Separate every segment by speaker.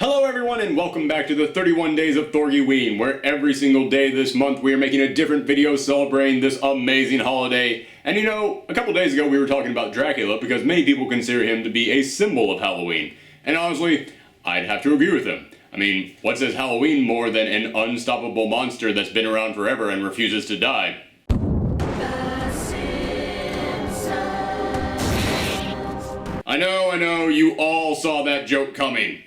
Speaker 1: Hello everyone and welcome back to the 31 Days of THORGIWEEN, where every single day this month we are making a different video celebrating this amazing holiday. And you know, a couple days ago we were talking about Dracula because many people consider him to be a symbol of Halloween. And honestly, I'd have to agree with him. I mean, what says Halloween more than an unstoppable monster that's been around forever and refuses to die? I know, you all saw that joke coming.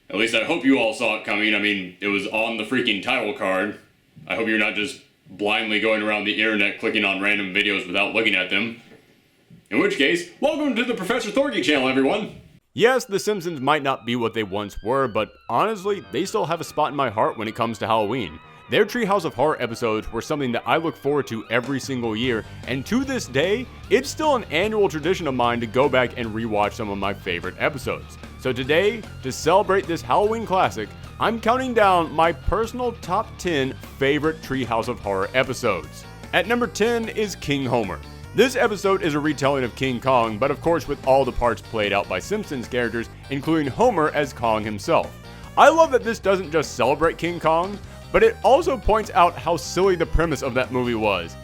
Speaker 1: At least I hope you all saw it coming. I mean, it was on the freaking title card. I hope you're not just blindly going around the internet clicking on random videos without looking at them. In which case, welcome to the Professor Thorgy channel, everyone! Yes, the Simpsons might not be what they once were, but honestly, they still have a spot in my heart when it comes to Halloween. Their Treehouse of Horror episodes were something that I look forward to every single year, and to this day, it's still an annual tradition of mine to go back and rewatch some of my favorite episodes. So today, to celebrate this Halloween classic, I'm counting down my personal top 10 favorite Treehouse of Horror episodes. At number 10 is King Homer. This episode is a retelling of King Kong, but of course with all the parts played out by Simpsons characters, including Homer as Kong himself. I love that this doesn't just celebrate King Kong, but it also points out how silly the premise of that movie was.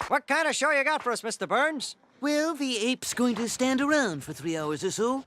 Speaker 2: What kind of show you got for us, Mr. Burns?
Speaker 3: Well, the ape's going to stand around for 3 hours or so.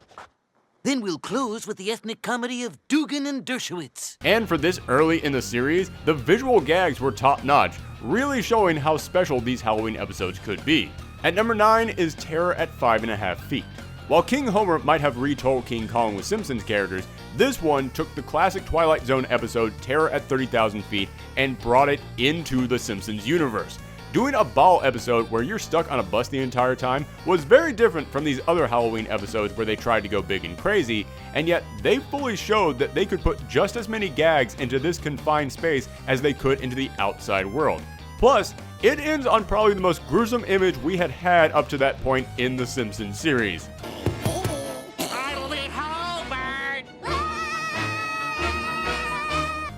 Speaker 3: Then we'll close with the ethnic comedy of Dugan and Dershowitz.
Speaker 1: And for this early in the series, the visual gags were top-notch, really showing how special these Halloween episodes could be. At number 9 is Terror at 5.5 Feet. While King Homer might have retold King Kong with Simpsons characters, this one took the classic Twilight Zone episode Terror at 30,000 Feet and brought it into the Simpsons universe. Doing a ball episode where you're stuck on a bus the entire time was very different from these other Halloween episodes where they tried to go big and crazy, and yet they fully showed that they could put just as many gags into this confined space as they could into the outside world. Plus, it ends on probably the most gruesome image we had up to that point in the Simpsons series.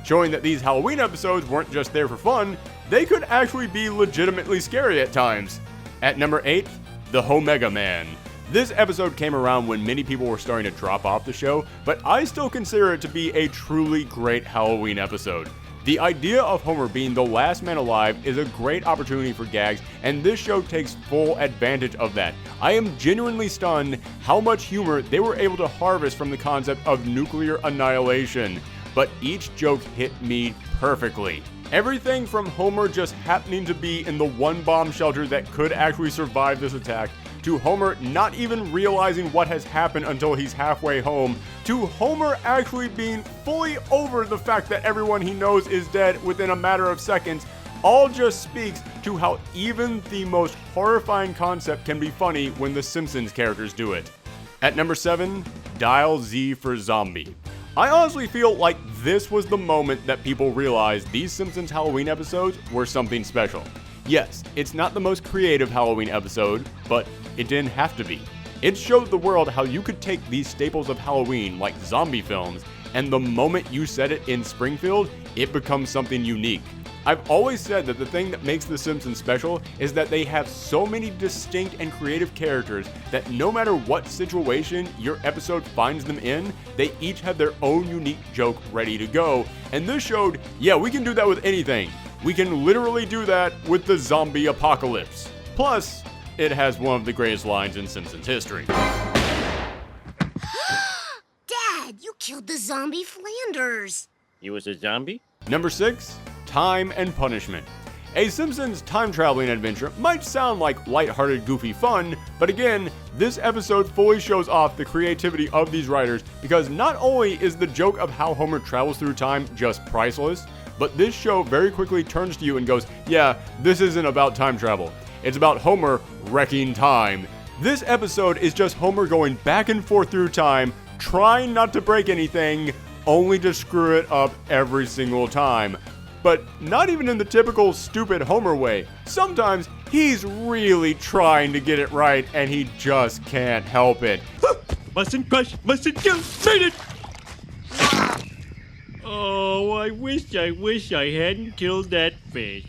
Speaker 1: Showing that these Halloween episodes weren't just there for fun, they could actually be legitimately scary at times. At number 8, the Homega Man. This episode came around when many people were starting to drop off the show, but I still consider it to be a truly great Halloween episode. The idea of Homer being the last man alive is a great opportunity for gags, and this show takes full advantage of that. I am genuinely stunned how much humor they were able to harvest from the concept of nuclear annihilation. But each joke hit me perfectly. Everything from Homer just happening to be in the one bomb shelter that could actually survive this attack, to Homer not even realizing what has happened until he's halfway home, to Homer actually being fully over the fact that everyone he knows is dead within a matter of seconds, all just speaks to how even the most horrifying concept can be funny when the Simpsons characters do it. At number 7, Dial Z for Zombie. I honestly feel like this was the moment that people realized these Simpsons Halloween episodes were something special. Yes, it's not the most creative Halloween episode, but it didn't have to be. It showed the world how you could take these staples of Halloween, like zombie films, and the moment you set it in Springfield, it becomes something unique. I've always said that the thing that makes The Simpsons special is that they have so many distinct and creative characters that no matter what situation your episode finds them in, they each have their own unique joke ready to go. And this showed, yeah, we can do that with anything. We can literally do that with the zombie apocalypse. Plus, it has one of the greatest lines in Simpsons history.
Speaker 4: Dad, you killed the zombie Flanders.
Speaker 5: He was a zombie?
Speaker 1: Number 6, Time and Punishment. A Simpsons time-traveling adventure might sound like lighthearted, goofy fun, but again, this episode fully shows off the creativity of these writers because not only is the joke of how Homer travels through time just priceless, but this show very quickly turns to you and goes, yeah, this isn't about time travel. It's about Homer wrecking time. This episode is just Homer going back and forth through time, trying not to break anything, only to screw it up every single time. But not even in the typical stupid Homer way. Sometimes he's really trying to get it right and he just can't help it.
Speaker 5: Mustn't crush, mustn't kill, made it! Oh, I wish I hadn't killed that fish.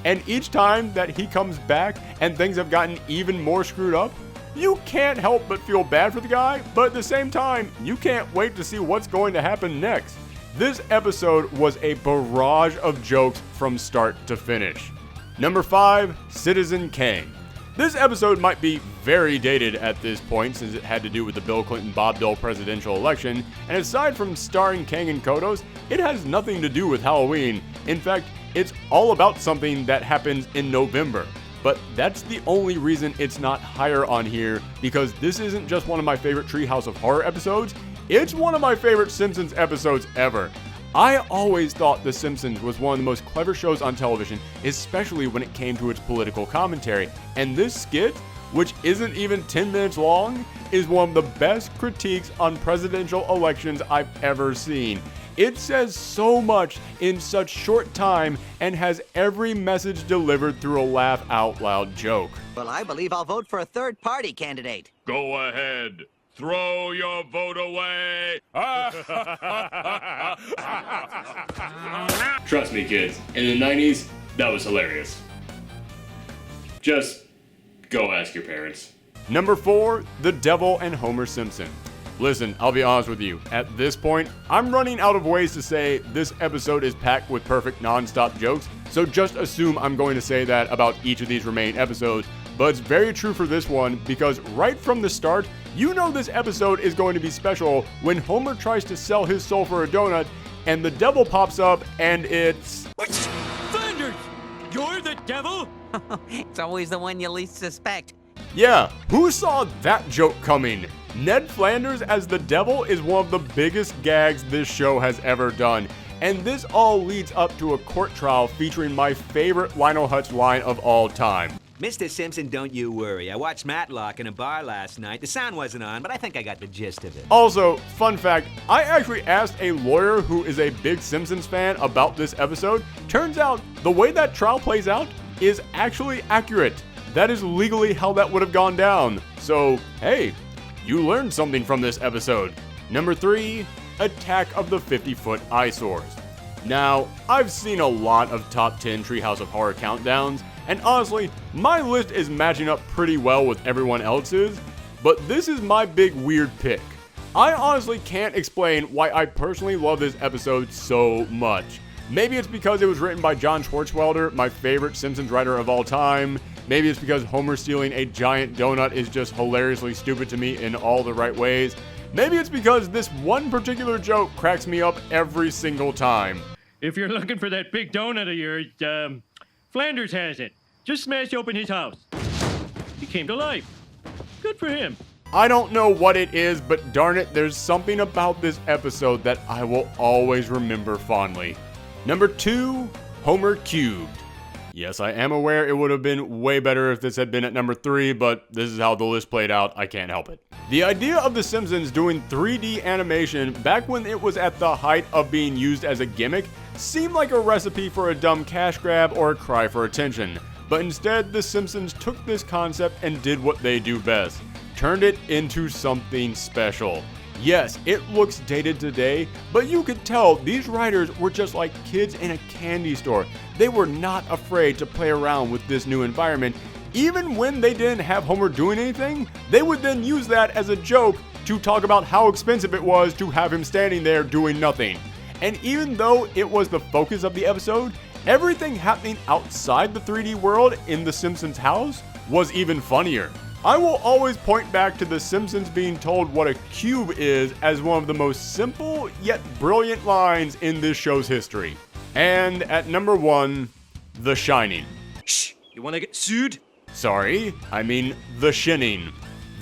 Speaker 1: And each time that he comes back and things have gotten even more screwed up, You can't help but feel bad for the guy, but at the same time, you can't wait to see what's going to happen next. This episode was a barrage of jokes from start to finish. Number 5, Citizen Kane. This episode might be very dated at this point since it had to do with the Bill Clinton-Bob Dole presidential election, and aside from starring Kane and Kodos, it has nothing to do with Halloween. In fact, it's all about something that happens in November. But that's the only reason it's not higher on here, because this isn't just one of my favorite Treehouse of Horror episodes, it's one of my favorite Simpsons episodes ever. I always thought The Simpsons was one of the most clever shows on television, especially when it came to its political commentary. And this skit, which isn't even 10 minutes long, is one of the best critiques on presidential elections I've ever seen. It says so much in such short time and has every message delivered through a laugh out loud joke.
Speaker 2: Well, I believe I'll vote for a third-party candidate.
Speaker 5: Go ahead. Throw your vote away.
Speaker 1: Trust me, kids, in the 90s, that was hilarious. Just go ask your parents. Number 4, The Devil and Homer Simpson. Listen, I'll be honest with you. At this point, I'm running out of ways to say this episode is packed with perfect non-stop jokes, so just assume I'm going to say that about each of these remaining episodes. But it's very true for this one, because right from the start, you know this episode is going to be special when Homer tries to sell his soul for a donut, and the devil pops up, and it's...
Speaker 5: Flanders! You're the devil?
Speaker 3: It's always the one you least suspect.
Speaker 1: Yeah, who saw that joke coming? Ned Flanders as the devil is one of the biggest gags this show has ever done. And this all leads up to a court trial featuring my favorite Lionel Hutz line of all time.
Speaker 6: Mr. Simpson, don't you worry. I watched Matlock in a bar last night. The sound wasn't on, but I think I got the gist of it.
Speaker 1: Also, fun fact, I actually asked a lawyer who is a big Simpsons fan about this episode. Turns out, the way that trial plays out is actually accurate. That is legally how that would have gone down. So, hey, you learned something from this episode. Number 3, Attack of the 50-Foot Eyesores. Now, I've seen a lot of top 10 Treehouse of Horror countdowns, and honestly, my list is matching up pretty well with everyone else's, but this is my big weird pick. I honestly can't explain why I personally love this episode so much. Maybe it's because it was written by John Swartzwelder, my favorite Simpsons writer of all time. Maybe it's because Homer stealing a giant donut is just hilariously stupid to me in all the right ways. Maybe it's because this one particular joke cracks me up every single time.
Speaker 5: If you're looking for that big donut of yours, Flanders has it. Just smashed open his house. He came to life. Good for him.
Speaker 1: I don't know what it is, but darn it, there's something about this episode that I will always remember fondly. Number 2, Homer Cubed. Yes, I am aware it would have been way better if this had been at number 3, but this is how the list played out, I can't help it. The idea of The Simpsons doing 3D animation back when it was at the height of being used as a gimmick seemed like a recipe for a dumb cash grab or a cry for attention. But instead, The Simpsons took this concept and did what they do best. Turned it into something special. Yes, it looks dated today, but you could tell these writers were just like kids in a candy store. They were not afraid to play around with this new environment. Even when they didn't have Homer doing anything, they would then use that as a joke to talk about how expensive it was to have him standing there doing nothing. And even though it was the focus of the episode, everything happening outside the 3D world in the Simpsons house was even funnier. I will always point back to The Simpsons being told what a cube is as one of the most simple yet brilliant lines in this show's history. And at number 1, The Shining.
Speaker 6: Shh! You wanna get sued?
Speaker 1: Sorry, I mean The Shining.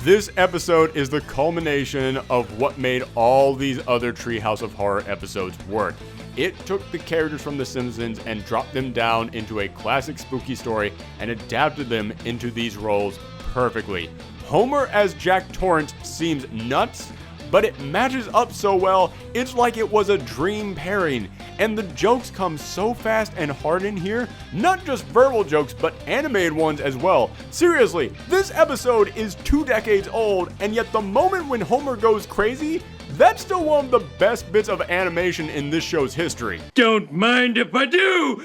Speaker 1: This episode is the culmination of what made all these other Treehouse of Horror episodes work. It took the characters from The Simpsons and dropped them down into a classic spooky story and adapted them into these roles perfectly. Homer as Jack Torrance seems nuts, but it matches up so well, it's like it was a dream pairing. And the jokes come so fast and hard in here, not just verbal jokes, but animated ones as well. Seriously, this episode is 2 decades old, and yet the moment when Homer goes crazy, that's still one of the best bits of animation in this show's history.
Speaker 5: Don't mind if I do.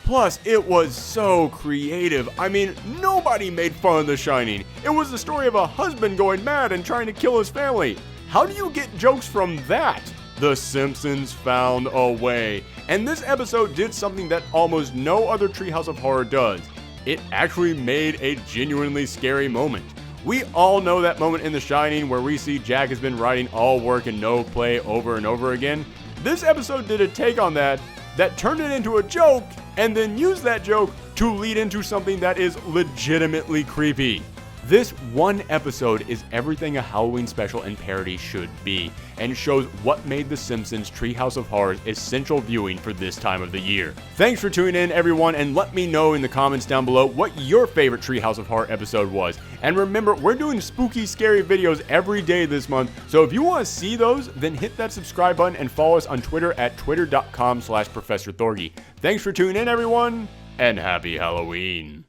Speaker 1: Plus, it was so creative. I mean, nobody made fun of The Shining. It was the story of a husband going mad and trying to kill his family. How do you get jokes from that? The Simpsons found a way. And this episode did something that almost no other Treehouse of Horror does. It actually made a genuinely scary moment. We all know that moment in The Shining where we see Jack has been writing all work and no play over and over again. This episode did a take on that turned it into a joke and then used that joke to lead into something that is legitimately creepy. This one episode is everything a Halloween special and parody should be, and shows what made The Simpsons Treehouse of Horror essential viewing for this time of the year. Thanks for tuning in, everyone, and let me know in the comments down below what your favorite Treehouse of Horror episode was. And remember, we're doing spooky, scary videos every day this month, so if you want to see those, then hit that subscribe button and follow us on Twitter at twitter.com/ProfessorThorgy. Thanks for tuning in, everyone, and happy Halloween.